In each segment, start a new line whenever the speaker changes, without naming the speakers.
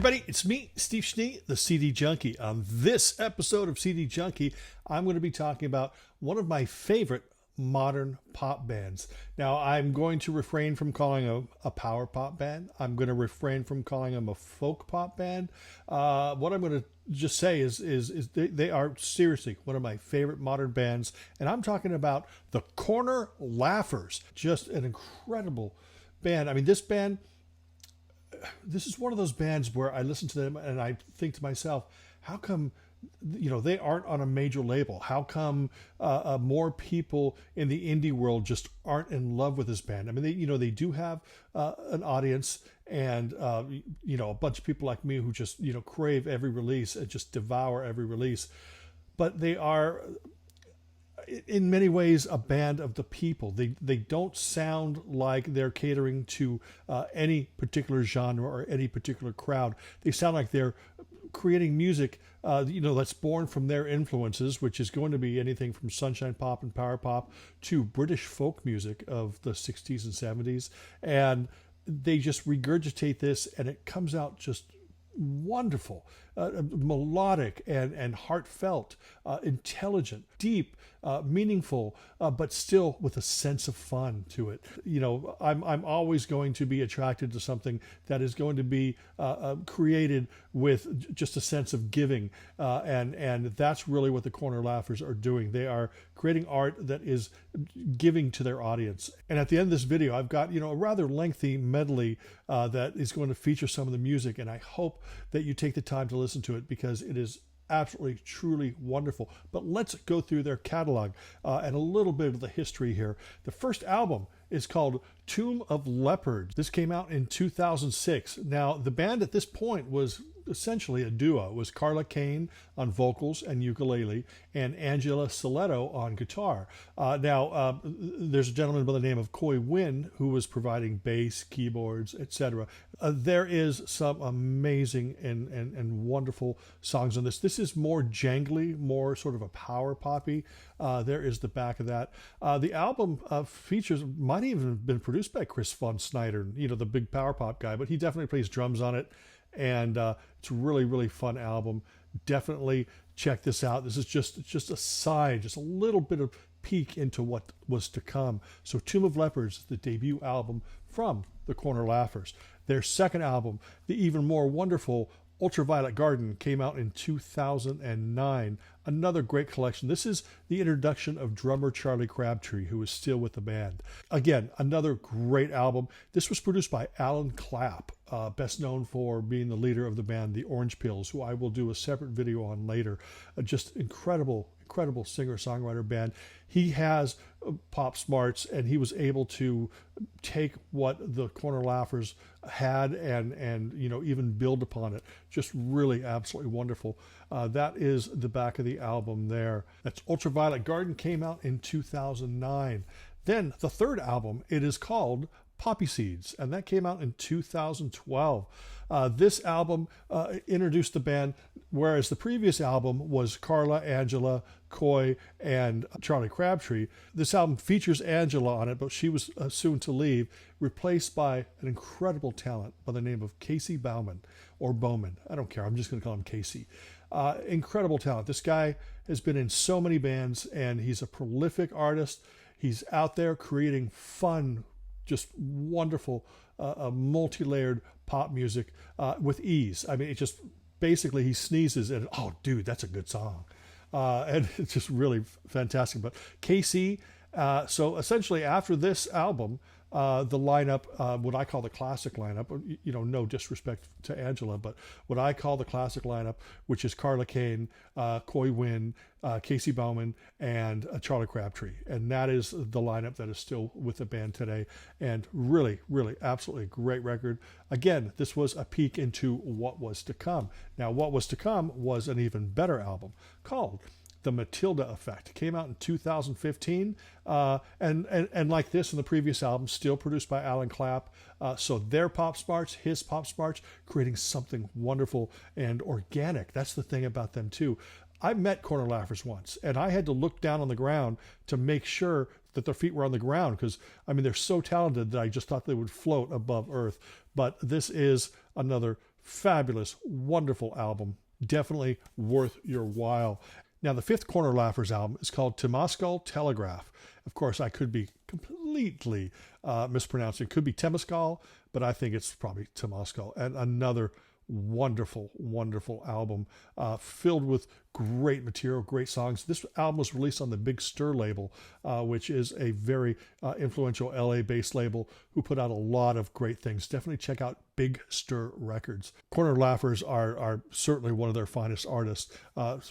everybody, it's me, Steve Schnee, the CD Junkie. On this episode of CD Junkie, I'm going to be talking about one of my favorite modern pop bands. Now, I'm going to refrain from calling them a power pop band. I'm going to refrain from calling them a folk pop band. What I'm going to just say is they are seriously one of my favorite modern bands, and I'm talking about the Corner Laughers. Just an incredible band. I mean, this is one of those bands where I listen to them and I think to myself, how come, they aren't on a major label? How come more people in the indie world just aren't in love with this band? I mean, they do have an audience and, a bunch of people like me who just, crave every release and just devour every release. But they are, in many ways, a band of the people. They don't sound like they're catering to any particular genre or any particular crowd. They sound like they're creating music, that's born from their influences, which is going to be anything from sunshine pop and power pop to British folk music of the 60s and 70s. And they just regurgitate this, and it comes out just wonderful, melodic and heartfelt, intelligent, deep, meaningful, but still with a sense of fun to it. I'm always going to be attracted to something that is going to be created with just a sense of giving, and that's really what the Corner Laughers are doing. They are creating art that is giving to their audience. And at the end of this video, I've got a rather lengthy medley that is going to feature some of the music, and I hope that you take the time to listen to it because it is absolutely, truly wonderful. But let's go through their catalog and a little bit of the history here. The first album is called Tomb of Leopards. This came out in 2006. Now, the band at this point was essentially a duo. It was Carla Kane on vocals and ukulele and Angela Soletto on guitar. There's a gentleman by the name of Coy Wynn who was providing bass, keyboards, etc. There is some amazing and wonderful songs on this. This is more jangly, more sort of a power poppy. There is the back of that. The album features, might even have been produced by Chris von Snyder, the big power pop guy, but he definitely plays drums on it. And it's a really, really fun album. Definitely check this out. This is just a side, just a little bit of peek into what was to come. So Tomb of Leopards is the debut album from the Corner Laughers. Their second album, the even more wonderful Ultraviolet Garden, came out in 2009. Another great collection. This is the introduction of drummer Charlie Crabtree, who is still with the band. Again, another great album. This was produced by Alan Clapp, best known for being the leader of the band The Orange Pills, who I will do a separate video on later. Just incredible singer-songwriter band. He has pop smarts, and he was able to take what the Corner Laughers had and even build upon it. Just really absolutely wonderful. That is the back of the album there. That's Ultraviolet Garden, came out in 2009. Then the third album, it is called Poppy Seeds, and that came out in 2012. This album introduced the band, whereas the previous album was Carla, Angela, Coy, and Charlie Crabtree. This album features Angela on it, but she was soon to leave, replaced by an incredible talent by the name of Casey Bowman, or Bowman. I don't care. I'm just going to call him Casey. Incredible talent. This guy has been in so many bands, and he's a prolific artist. He's out there creating fun, just wonderful, multi-layered pop music with ease. I mean, it just basically he sneezes and, oh, dude, that's a good song. And it's just really fantastic. But KC, so essentially after this album, the lineup, what I call the classic lineup, no disrespect to Angela, but what I call the classic lineup, which is Carla Kane, Coy Wynn, Casey Bowman, and Charlie Crabtree. And that is the lineup that is still with the band today. And really, really, absolutely great record. Again, this was a peek into what was to come. Now, what was to come was an even better album called The Matilda Effect. Came out in 2015, and like this and the previous album, still produced by Alan Clapp. So their pop smarts, his pop smarts, creating something wonderful and organic. That's the thing about them too. I met Corner Laughers once, and I had to look down on the ground to make sure that their feet were on the ground, because I mean they're so talented that I just thought they would float above earth. But this is another Fabulous, wonderful album. Definitely worth your while. Now, the fifth Corner Laughers album is called Temescal Telegraph. Of course, I could be completely mispronouncing. It could be Temescal, but I think it's probably Temescal. And another wonderful, wonderful album filled with great material, great songs. This album was released on the Big Stir label, which is a very influential LA-based label who put out a lot of great things. Definitely check out Big Stir Records. Corner Laughers are certainly one of their finest artists.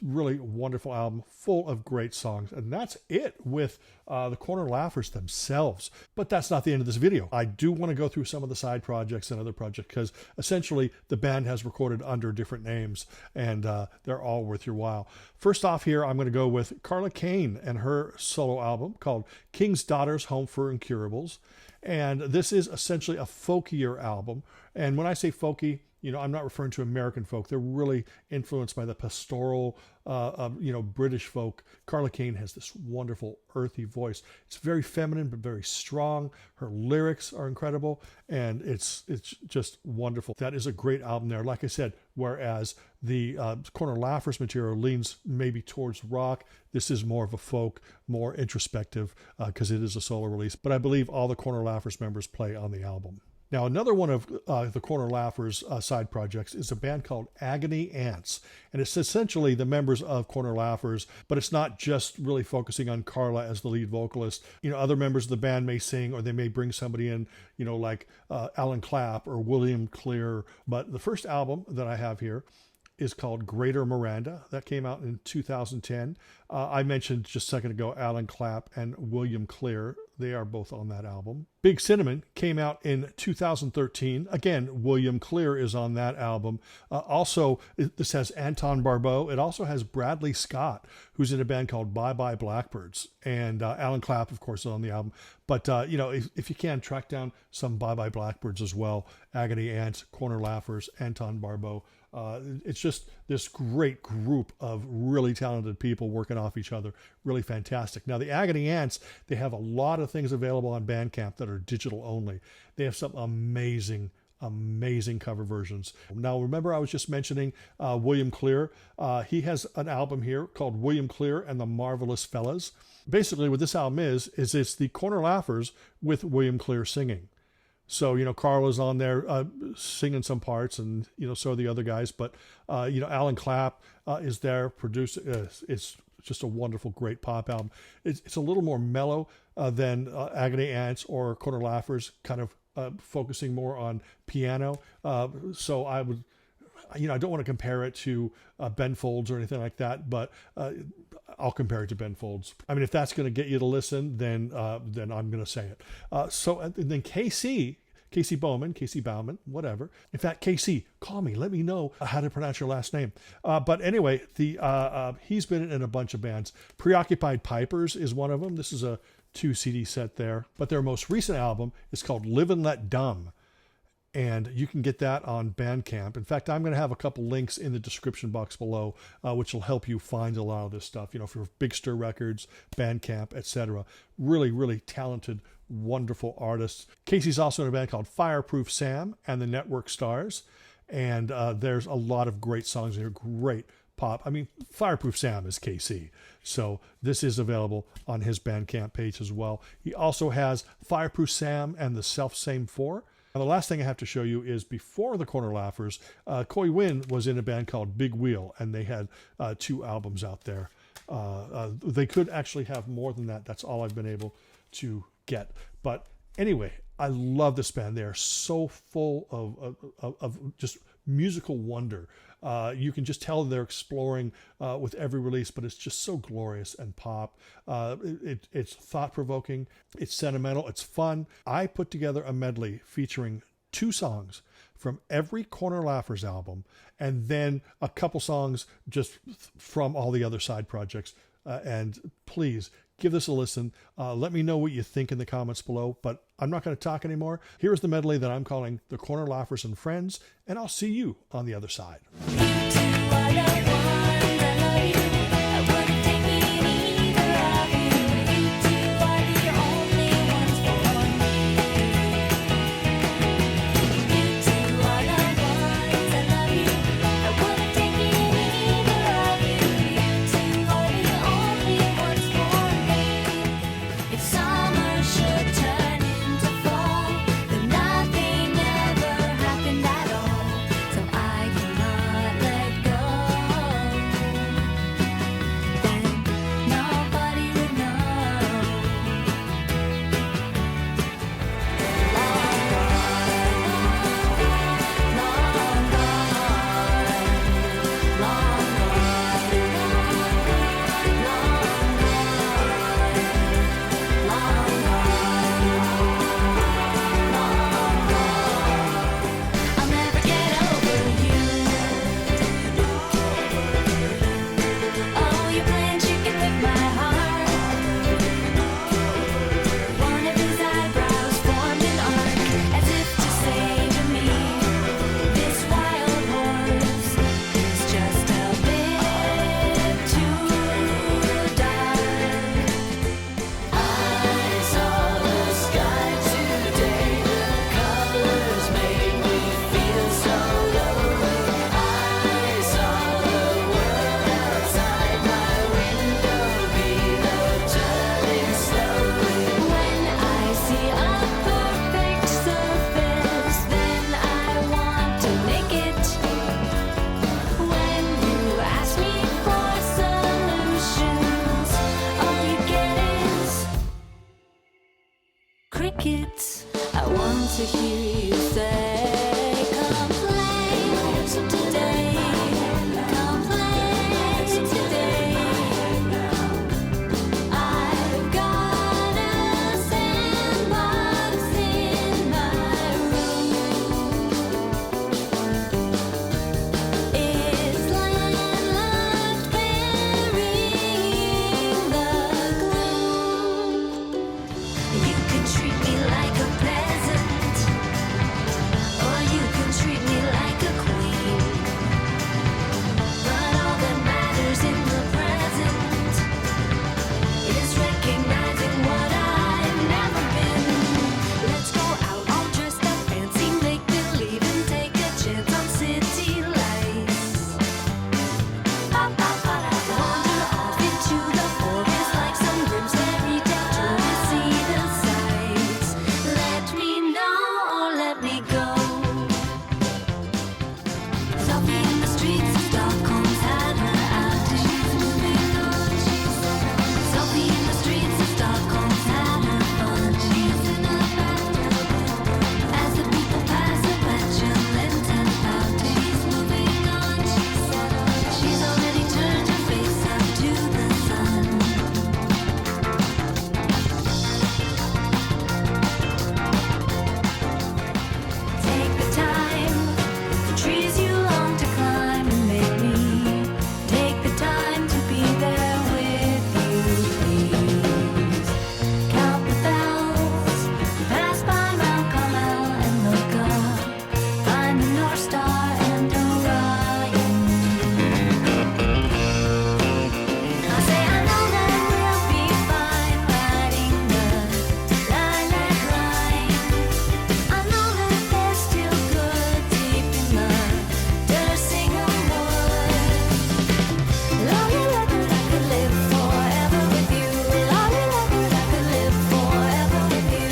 Really wonderful album, full of great songs. And that's it with the Corner Laughers themselves. But that's not the end of this video. I do want to go through some of the side projects and other projects because essentially the band has recorded under different names and they're all worth your while. First off here, I'm going to go with Carla Kane and her solo album called King's Daughters Home for Incurables. And this is essentially a folkier album. And when I say folky, I'm not referring to American folk. They're really influenced by the pastoral, British folk. Carla Kane has this wonderful, earthy voice. It's very feminine, but very strong. Her lyrics are incredible, and it's just wonderful. That is a great album there. Like I said, whereas the Corner Laughers material leans maybe towards rock, this is more of a folk, more introspective, because it is a solo release. But I believe all the Corner Laughers members play on the album. Now, another one of the Corner Laughers side projects is a band called Agony Aunts. And it's essentially the members of Corner Laughers, but it's not just really focusing on Carla as the lead vocalist. Other members of the band may sing, or they may bring somebody in, like Alan Clapp or William Clear. But the first album that I have here is called Greater Miranda. That came out in 2010. I mentioned just a second ago Alan Clapp and William Clear. They are both on that album. Big Cinnamon came out in 2013. Again, William Clear is on that album. Also, this has Anton Barbeau. It also has Bradley Scott, who's in a band called Bye Bye Blackbirds. And Alan Clapp, of course, is on the album. But, if you can, track down some Bye Bye Blackbirds as well. Agony Aunts, Corner Laughers, Anton Barbeau. It's just this great group of really talented people working off each other. Really fantastic. Now, the Agony Aunts, they have a lot of things available on Bandcamp that are digital only. They have some amazing cover versions. Now, remember I was just mentioning William Clear. He has an album here called William Clear and the Marvelous Fellas. Basically, what this album is it's the Corner Laughers with William Clear singing. So, Carla's on there singing some parts, and, so are the other guys. But, Alan Clapp is there producing. It's just a wonderful, great pop album. It's a little more mellow than Agony Aunts or Corner Laughers, kind of focusing more on piano. So I would, I don't want to compare it to Ben Folds or anything like that, but I'll compare it to Ben Folds. I mean, if that's going to get you to listen, then I'm going to say it. And then Casey Bowman, whatever. In fact, Casey, call me. Let me know how to pronounce your last name. But anyway, he's been in a bunch of bands. Preoccupied Pipers is one of them. This is a 2 CD set there. But their most recent album is called Live and Let Dumb. And you can get that on Bandcamp. In fact, I'm going to have a couple links in the description box below, which will help you find a lot of this stuff, for Big Stir Records, Bandcamp, etc. Really, really talented, wonderful artists. Casey's also in a band called Fireproof Sam and the Network Stars. And there's a lot of great songs in here, great pop. I mean, Fireproof Sam is KC. So this is available on his Bandcamp page as well. He also has Fireproof Sam and the Self Same 4. Now, the last thing I have to show you is before the Corner Laughers, Coy Wynn was in a band called Big Wheel, and they had 2 albums out there. They could actually have more than that. That's all I've been able to get. But anyway, I love this band. They are so full of just musical wonder. You can just tell they're exploring with every release, but it's just so glorious and pop. It's thought-provoking, it's sentimental, it's fun. I put together a medley featuring 2 songs from every Corner Laughers album, and then a couple songs just from all the other side projects. And please give this a listen. Let me know what you think in the comments below, but I'm not going to talk anymore. Here's the medley that I'm calling The Corner Laughers and Friends, and I'll see you on the other side.
crickets. I want to hear you say, complain today, complain today. I've got a sandbox in my room. It's landlocked, burying the gloom. You can treat me like a peasant, or you can treat me like a queen. But all that matters in the present is recognizing what I've never been. Let's go out all dressed up fancy, make believe and take a chance on city lights. Wander off into the forest like some grim fairy tale to see the sights. Let me know or let me go. Sophie in the streets of Stockholm's had her outing. She's moving on, she's Sophie in the streets of Stockholm's had her fun. She's in a bathtub as the people pass a petulant and pouting. She's moving on, she's already turned her face up to the sun. Take the time, the trees you long to climb, and make me take the time to be there with you, please. Count the bells, pass by Mount Carmel and look up, find the North Star and Orion. I say I know that we'll be fine riding the lilac line. I know that there's still good deep in the Dersinger wood. Lolly Leopard, I could live forever with you. Lolly Leopard, I could live forever with you.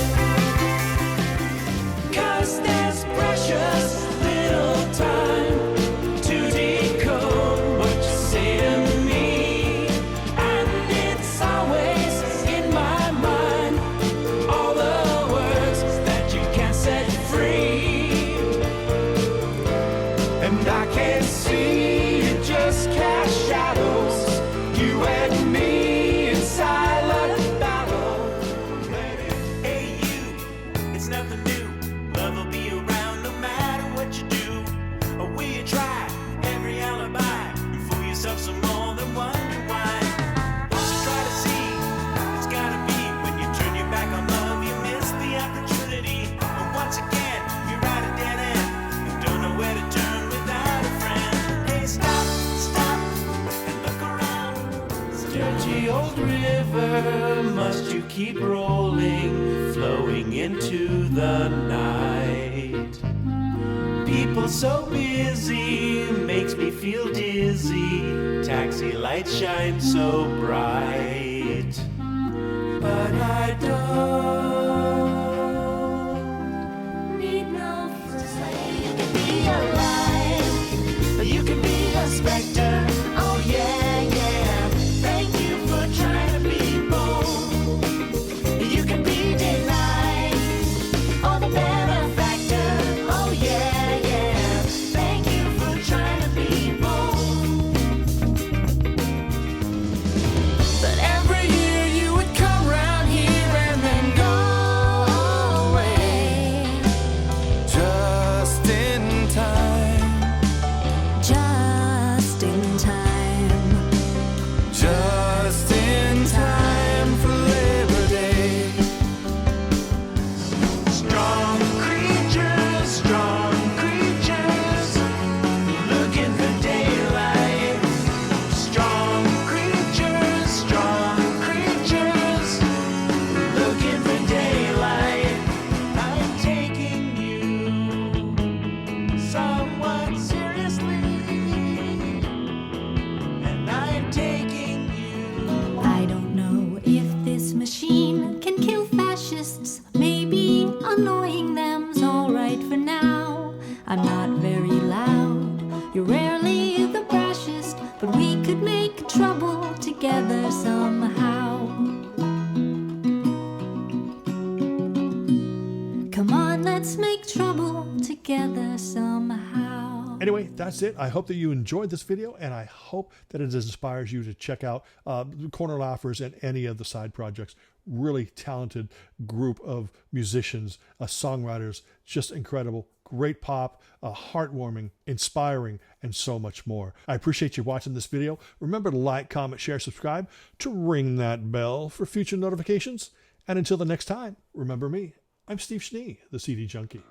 'Cause there's precious little time to decode what you say to me, and it's always in my mind, all the words that you can't set free. And I can't see you, just cast shadows, you and me in silent battle. Hey you, it's nothing new. Love will be around no matter what you do. Or will you try every alibi and fool yourself some more than wonder why? What you try to see, it's gotta be when you turn your back on love, you miss the opportunity. And once again, you're at a dead end and don't know where to turn without a friend. Hey, stop, stop, and look around. This dirty old river, must you keep rolling, flowing into the night? People so busy, makes me feel dizzy. Taxi lights shine so bright, but I don't
Need no friend. You can be alive, but you can be a specter. Oh yeah, yeah. Thank you for trying to be bold. You can be denied, or the benefactor. Oh yeah, yeah. Thank you for trying to be bold. But every year you would come round here and then go let's make trouble together somehow.
Anyway, that's it. I hope that you enjoyed this video, and I hope that it inspires you to check out Corner Laughers and any of the side projects. Really talented group of musicians, songwriters, just incredible. Great pop, heartwarming, inspiring, and so much more. I appreciate you watching this video. Remember to like, comment, share, subscribe, to ring that bell for future notifications. And until the next time, remember me. I'm Steve Schnee, the CD Junkie.